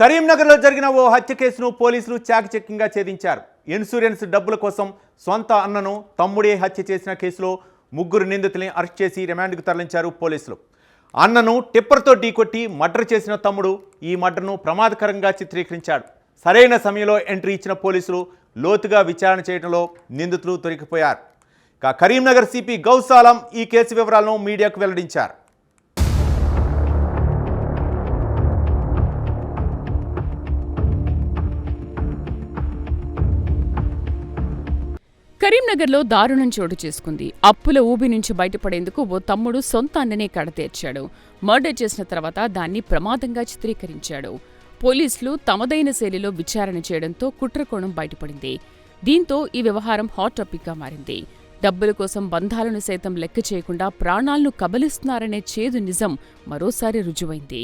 కరీంనగర్లో జరిగిన ఓ హత్య కేసును పోలీసులు చాకచక్యంగా ఛేదించారు. ఇన్సూరెన్స్ డబ్బుల కోసం సొంత అన్నను తమ్ముడే హత్య చేసిన కేసులో ముగ్గురు నిందితుల్ని అరెస్ట్ చేసి రిమాండ్కు తరలించారు పోలీసులు. అన్నను టిప్పర్తో ఢీకొట్టి మర్డర్ చేసిన తమ్ముడు ఈ మర్డర్ను ప్రమాదకరంగా చిత్రీకరించాడు. సరైన సమయంలో ఎంట్రీ ఇచ్చిన పోలీసులు లోతుగా విచారణ చేయడంలో నిందితులు దొరికిపోయారు. కరీంనగర్ సిపి గౌస్ ఆలం ఈ కేసు వివరాలను మీడియాకు వెల్లడించారు. కరీంనగర్లో దారుణం చోటు చేసుకుంది. అప్పుల ఊబి నుంచి బయటపడేందుకు ఓ తమ్ముడు సొంత అన్ననే కడతేర్చాడు. మర్డర్ చేసిన తర్వాత దాన్ని ప్రమాదంగా చిత్రీకరించాడు. పోలీసులు తమదైన శైలిలో విచారణ చేయడంతో కుట్రకోణం బయటపడింది. దీంతో ఈ వ్యవహారం హాట్ టాపిక్గా మారింది. డబ్బుల కోసం బంధాలను సైతం లెక్క చేయకుండా ప్రాణాలను కబలిస్తున్నారనే చేదు నిజం మరోసారి రుజువైంది.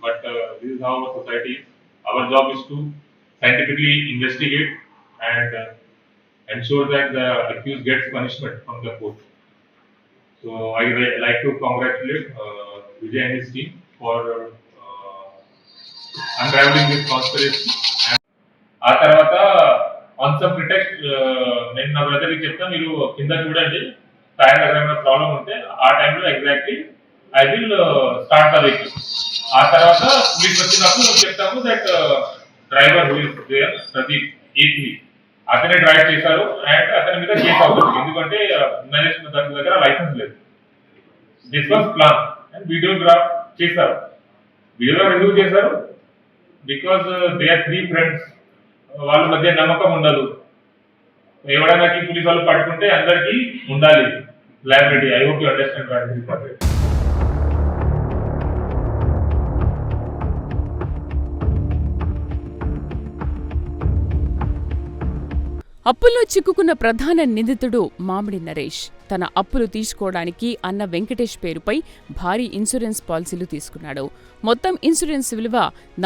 But this is how our society is. Our job is to scientifically investigate and ensure that the accused gets punishment from the court. So I like to congratulate Vijay and his team for unraveling this conspiracy. ఆ తర్వాత on some pretext నేను నా బ్రదర్కి చెప్తా, మీరు కింద చూడండి, tyre ఏమైనా ప్రాబ్లం ఉంటే ఆ టైంలో exactly I will start the vehicle. ఆ తర్వాత మీకు వచ్చినప్పుడు చెప్తాము దట్ డ్రైవర్ ప్రదీప్ ఈక్లీ అతనే డ్రైవ్ చేశారు అండ్ అతని మీద కేసు అవుతుంది. ఎందుకంటే మేనేజ్మెంట్ దాని దగ్గర లైసెన్స్ లేదు. This was plan and videograph చేశారు. వీడియోగ్రాఫ్ ఎందుకు చేశారు? Because they are 3 friends. వాళ్ళ మధ్య నమ్మకం ఉండదు. ఎవడైనా పోలీసు వాళ్ళు పట్టుకుంటే అందరికీ ఉండాలి liability. I hope you understand. అప్పుల్లో చిక్కుకున్న ప్రధాన నిందితుడు మామిడి నరేష్ తన అప్పులు తీసుకోవడానికి అన్న వెంకటేష్ పేరుపై భారీ ఇన్సూరెన్స్ పాలసీలు తీసుకున్నాడు. మొత్తం ఇన్సూరెన్స్ విలువ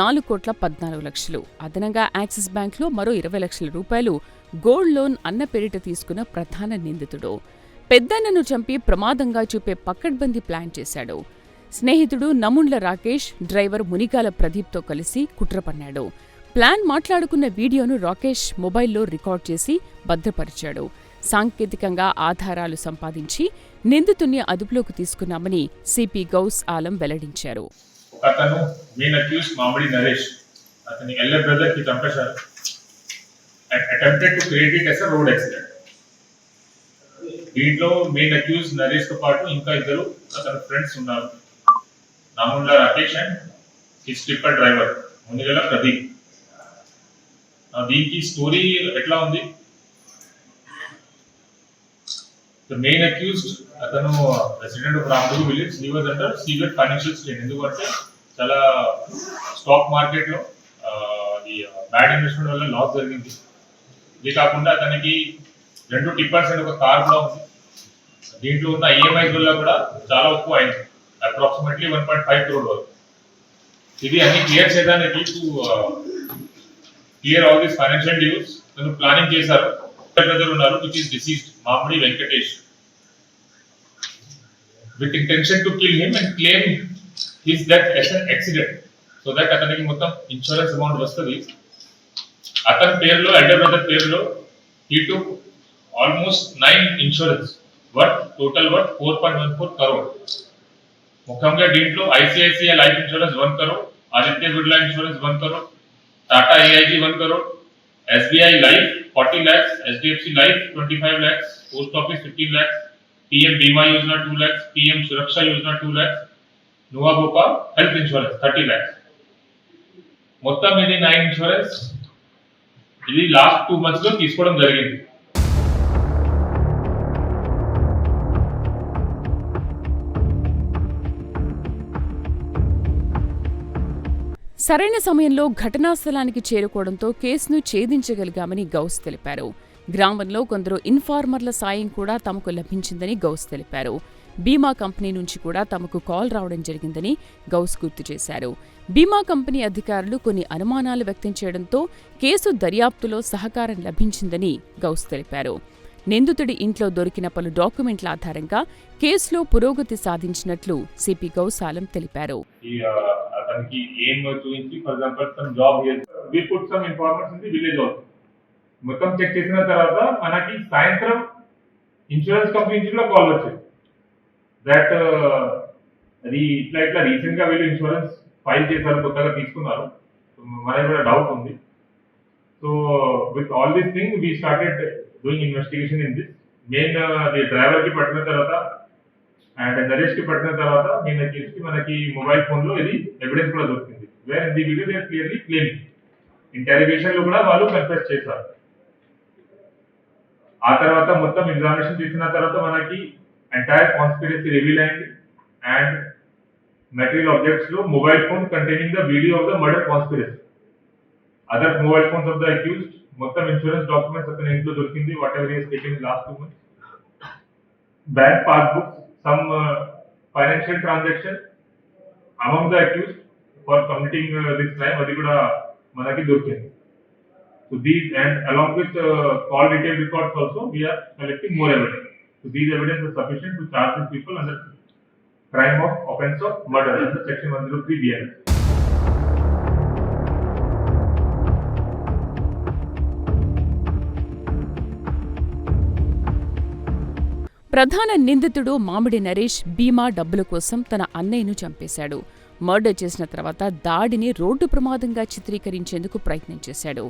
4,14,00,000. అదనంగా యాక్సిస్ బ్యాంక్లో మరో 20 లక్షల రూపాయలు గోల్డ్ లోన్ అన్న పేరిట తీసుకున్న ప్రధాన నిందితుడు. పెద్దన్నను చంపి ప్రమాదంగా చూపే పకడ్బందీ ప్లాన్ చేశాడు. స్నేహితుడు నముండ్ల రాకేష్, డ్రైవర్ మునిగాల ప్రదీప్తో కలిసి కుట్ర పన్నాడు. ప్లాన్ మాట్లాడుకున్న వీడియోను రాకేష్ మొబైల్లో రికార్డ్ చేసి భద్రపరిచాడు. సాంకేతికంగా ఆధారాలు సంపాదించి నిందితుణ్ణి అదుపులోకి తీసుకున్నామని సిపి గౌస్ ఆలం వెల్లడించారు. అతను మెయిన్ అక్యూజ్డ్ మామిడి నరేష్, అతని ఎల్డర్ బ్రదర్ కి చంపేశారు and attempted to create it as a road accident. దీంట్లో మెయిన్ అక్యూజ్డ్ నరేష్ తో పాటు ఇంకా ఇద్దరు అతని ఫ్రెండ్స్ ఉన్నారు, Namundla Rakesh and his tipper driver Munigala Pradeep. దీనికి స్టోరీ ఎట్లా ఉంది? ద మెయిన్ అక్యూజ్డ్ అతను resident of Ramdev village. He was under severe financial strain. ఎందుకంటే చాలా స్టాక్ మార్కెట్ లో బ్యాడ్ ఇన్వెస్ట్మెంట్ వల్ల లాస్ జరిగింది. ఇది కాకుండా అతనికి 2 టిప్పర్స్ అండ్ ఒక కార్ కూడా ఉంది. దీంట్లో ఉన్న ఈఎంఐస్ వల్ల కూడా చాలా ఎక్కువ అయింది, అప్రాక్సిమేట్లీ 1.5 crore వరకు. ఇది అన్ని క్లియర్ చేయడానికి clear all this financial dues తను ప్లానింగ్ చేశారు. బ్రదర్ ఉన్నారు which is deceased Mamidi Venkatesh, with intention to kill him and claim his death as an accident, so that అతనికి మొత్తం ఇన్సూరెన్స్ అమౌంట్ వస్తుంది. అతని పేరులో, ఎల్డర్ బ్రదర్ పేరులో he took almost 9 insurance worth total worth 4.14 crore. ముఖ్యంగా దీంట్లో ICICI life insurance 1 crore, Aditya Birla insurance 1 crore, Tata AIG 1 crore, SBI life 40 lakhs, HDFC life 25 lakhs, post office 15 lakhs, PM Bima Yojana 2 lakhs, PM Suraksha Yojana 2 lakhs, నువా గోపాల్ health insurance 30 lakhs. మొత్తం ఇది 9 insurance. ఇది last 2 months లో తీసుకోవడం జరిగింది. సరైన సమయంలో ఘటనా స్థలానికి చేరుకోవడంతో కేసును ఛేదించగలిగామని గౌస్ తెలిపారు. గ్రామంలో కొందరు ఇన్ఫార్మర్ల సాయం కూడా తమకు లభించిందని గౌస్ తెలిపారు. బీమా కంపెనీ నుంచి కూడా తమకు కాల్ రావడం జరిగిందని గౌస్ గుర్తు చేశారు. బీమా కంపెనీ అధికారులు కొన్ని అనుమానాలు వ్యక్తం చేయడంతో కేసు దర్యాప్తులో సహకారం లభించిందని గౌస్ తెలిపారు. నిందితుడి ఇంట్లో దొరికిన పలు డాక్యుమెంట్ల ఆధారంగా కేసులో పురోగతి సాధించినట్లు సిపి గౌసాలం తెలిపారు. అతనికి ఏం చూపించి for example some job here we put some information in the village also. మొత్తం చెక్ చేసిన తర్వాత మనకి సాయంత్రం ఇన్సూరెన్స్ కంపెనీ నుంచి కూడా కాల్ వచ్చింది దట్ అది ఇట్లా రీసెంట్ గా వీళ్ళు ఇన్సూరెన్స్ ఫైల్ చేశారు, కొత్తగా తీసుకున్నారు, మనకి కూడా డౌట్ ఉంది. So with all this thing we started doing investigation in this. Main driver కి పట్టిన తర్వాత అండ్ నరేష్ కి పట్టిన తర్వాత మనకి మొబైల్ ఫోన్ లో ఇది ఎవిడెన్స్ కూడా దొరికింది. Where in the video they are clearly claiming. Interrogation లో కూడా వాళ్ళు కన్ఫెస్ చేశారు. ఆ తర్వాత మొత్తం ఎగ్జామినేషన్ చేసిన తర్వాత మనకి ఎంటైర్ కాన్స్పిరసీ రివీల్ అయింది అండ్ మెటీరియల్ ఆబ్జెక్ట్స్ లో mobile phone containing the video of the murder conspiracy, other mobile phones of the accused, మొత్తం ఇన్సూరెన్స్ డాక్యుమెంట్స్ అతని ఇంట్లో దొరికింది, what ever he has taken in last 2 months, bank passbook, some financial transaction among the accused for committing this crime, అది కూడా మనకి దొరికింది. So these and along with call detail records also we are collecting more evidence. So these evidence is sufficient to charge these people under crime of offense of murder under section 103 BNS. ప్రధాన నిందితుడు మామిడి నరేష్ బీమా డబ్బుల కోసం తన అన్నయ్యను చంపేశాడు. Murder చేసిన తర్వాత దాడిని రోడ్డు ప్రమాదంగా చిత్రీకరించేందుకు ప్రయత్నం చేశాడు.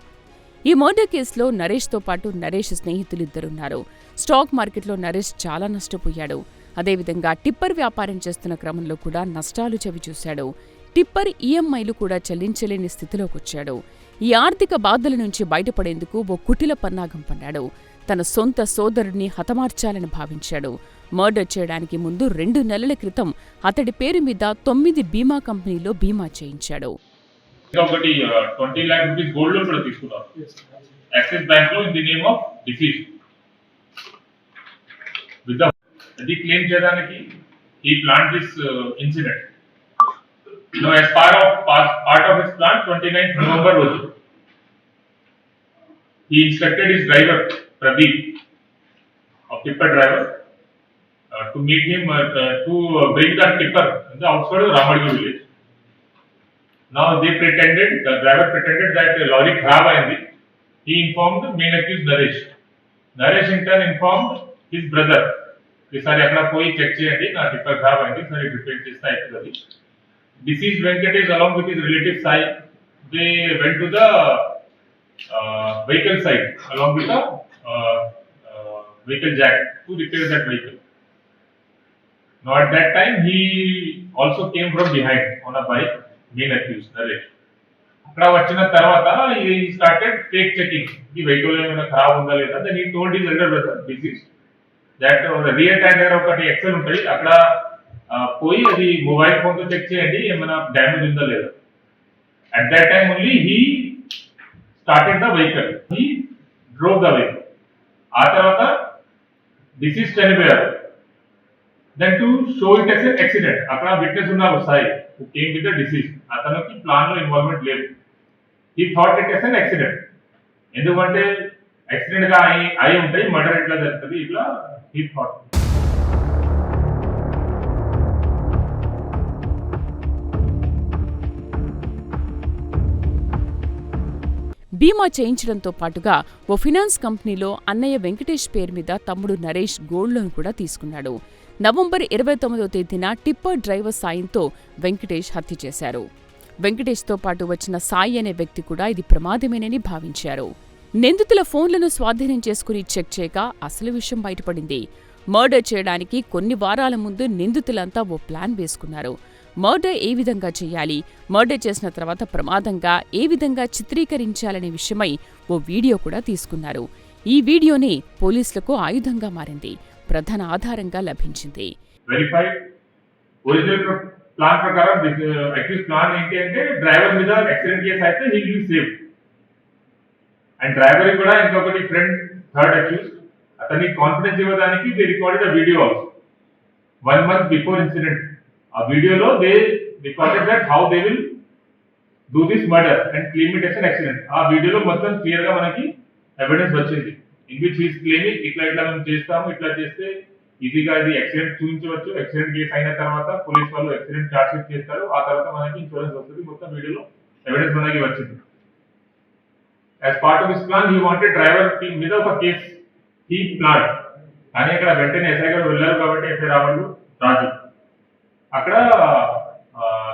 ఈ మర్డర్ కేసులో నరేష్తో పాటు నరేష్ స్నేహితులిద్దరున్నారు. స్టాక్ మార్కెట్లో నరేష్ చాలా నష్టపోయాడు. అదేవిధంగా టిప్పర్ వ్యాపారం చేస్తున్న క్రమంలో కూడా నష్టాలు చవిచూశాడు. టిప్పర్ ఈఎంఐలు కూడా చెల్లించలేని స్థితిలోకొచ్చాడు. ఈ ఆర్థిక బాధల నుంచి బయటపడేందుకు ఓ కుటిల పన్నాగం పన్నాడు. తన సొంత సోదరుడిని హతమార్చాలని భావించాడు. మర్డర్ చేయడానికి ముందు 2 నెలల క్రితం అతడి పేరు మీద 9 బీమా కంపెనీలో బీమా చేయించాడు. ఒకటి 20 lakh రూపీస్ గోల్డ్ లోన్ కూడా తీసుకున్నారు యాక్సిస్ బ్యాంక్ లో in the name of deceased. With అది క్లెయిమ్ చేయడానికి ఈ plan this incident. No as part of his plan 29th November రోజు he instructed his driver Pradeep, a tipper driver, to meet him to bring that tipper in the outskirts of Ramadgi village. Now the driver pretended that the lorry kharab ayindi. He informed the main accused Naresh. Naresh in turn informed his brother. Isari akkada poi check cheyandi, na tipper kharab ayindi, sari repair chesta aytadi. Deceased Venkatesh along with his relative Sai, they went to the vehicle side along with the vehicle jack to repair that vehicle. Now at that time he also came from behind on a bike, main accused Naresh. Akkada vachina tarvata he started fake checking the vehicle emana kharab unda leda. Then he told his elder brother deceased that the rear tire okati axle untadi akkada poi adi mobile phone to check cheyandi emana damage unda leda. At that time only he started the vehicle. He drove the vehicle. ఆ తర్వాత deceased చనిపోయారు. Then to show it as an accident, అక్కడ witness ఉన్నారు Sai who came with the deceased. అతనికి plan లో involvement లేదు. He thought it as an accident. ఎందుకంటే accident గా అయి ఉంటాయి, మర్డర్ ఎట్లా జరుగుతుంది, ఇట్లా హీ థాట్. బీమా చేయించడంతో పాటుగా ఓ ఫినాన్స్ కంపెనీలో అన్నయ్య వెంకటేష్ పేరు మీద తమ్ముడు నరేష్ గోల్డ్ లోన్ కూడా తీసుకున్నాడు. నవంబర్ 29వ తేదీన టిప్పర్ డ్రైవర్ సాయంతో వెంకటేష్ హత్య చేశారు. వెంకటేష్తో పాటు వచ్చిన సాయి అనే వ్యక్తి కూడా ఇది ప్రమాదమేనని భావించారు. నిందితుల ఫోన్లను స్వాధీనం చేసుకుని చెక్ చేయగా అసలు విషయం బయటపడింది. మర్డర్ చేయడానికి కొన్ని వారాల ముందు నిందితులంతా ఓ ప్లాన్ వేసుకున్నారు. మర్డర్ ఏ విధంగా చేయాలి, మర్డర్ చేసిన తర్వాత ప్రమాదంగా ఏ విధంగా చిత్రీకరించాలనే విషయమై ఓ వీడియో కూడా తీసుకున్నారు. ఈ వీడియోనే పోలీసులకు ఆయుధంగా మారింది, ప్రధాన ఆధారంగా లభించింది. ప్లాన్ ప్రకారం అక్యూజ్ ప్లాన్ ఏంటి అంటే డ్రైవర్ మీద యాక్సిడెంట్ కేసు అయితే he will be safe. And driver కూడా ఇంకొకటి ఫ్రెండ్ థర్డ్ అక్యూజ్ అతనికి కాన్ఫిడెన్స్ ఇవ్వడానికి they recorded a video also 1 month before incident. ఆ వీడియోలో they recorded that how they will do this murder and claim it as an accident. ఆ వీడియోలో మొత్తం clear గా మనకి ఎవిడెన్స్ వచ్చింది. ఇన్ విచ్ హీస్ క్లెయిమింగ్ ఇట్లా మేము చేస్తాము, ఇట్లా చేస్తే ఈజీగా ఇది యాక్సిడెంట్ చూపించవచ్చు. యాక్సిడెంట్ కేసు అయిన తర్వాత పోలీస్ వాళ్ళు యాక్సిడెంట్ చార్జ్ షీట్ చేస్తారు, ఆ తర్వాత మనకి ఇన్సూరెన్స్ వస్తుంది. మొత్తం వీడియోలో ఎవిడెన్స్ మనకి వచ్చింది. As part of his plan he wanted driver మీద ఒక కేసు హీ ప్లాన్, కానీ అక్కడ వెంటనే ఎస్ఐ గారు వెళ్ళారు కాబట్టి ఎస్ఐ రాములు రాజు అక్కడ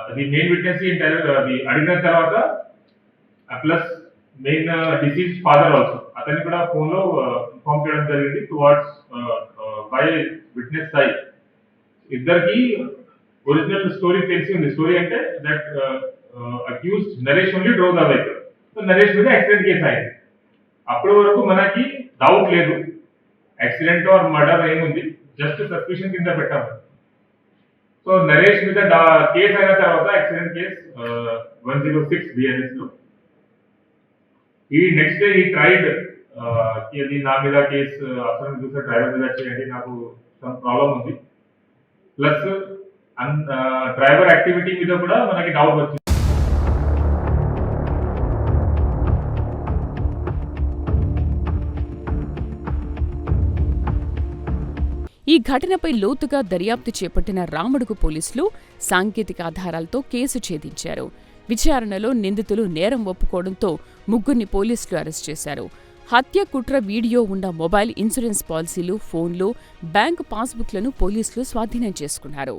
అది మెయిన్ విట్నెస్ అది అడిగిన తర్వాత plus main disease father also అతన్ని కూడా ఫోన్ లో ఇన్ఫార్మ్ చేయడం జరిగింది టువార్డ్స్ బై విట్నెస్ సైడ్. ఇద్దరికి ఒరిజినల్ స్టోరీ తెలిసి ఉంది. స్టోరీ అంటే that accused Naresh only drove the vehicle. So Naresh మీద యాక్సిడెంట్ కేసు అయింది. అప్పటి వరకు మనకి డౌట్ లేదు యాక్సిడెంట్ ఆర్ మర్డర్ ఏముంది, జస్ట్ సస్పిషన్ కింద పెట్టాము. సో నరేష్ మీద కేసు అయిన తర్వాత యాక్సిడెంట్ కేసు 106 బిఎన్ఎస్ లో ఈ నెక్స్ట్ డే ఈ ట్రైడ్ ఇది నా మీద కేసు అసలు చూసే డ్రైవర్ మీద చేయండి, నాకు సమ్ ప్రాబ్లం ఉంది, ప్లస్ డ్రైవర్ యాక్టివిటీ మీద కూడా మనకి డౌట్ వచ్చింది. ఈ ఘటనపై లోతుగా దర్యాప్తు చేపట్టిన రామడుగు పోలీసులు సాంకేతిక ఆధారాలతో కేసు ఛేదించారు. విచారణలో నిందితులు నేరం ఒప్పుకోవడంతో ముగ్గురిని పోలీసులు అరెస్ట్ చేశారు. హత్య కుట్ర వీడియో ఉన్న మొబైల్, ఇన్సూరెన్స్ పాలసీలు, ఫోన్లు, బ్యాంకు పాస్బుక్లను పోలీసులు స్వాధీనం చేసుకున్నారు.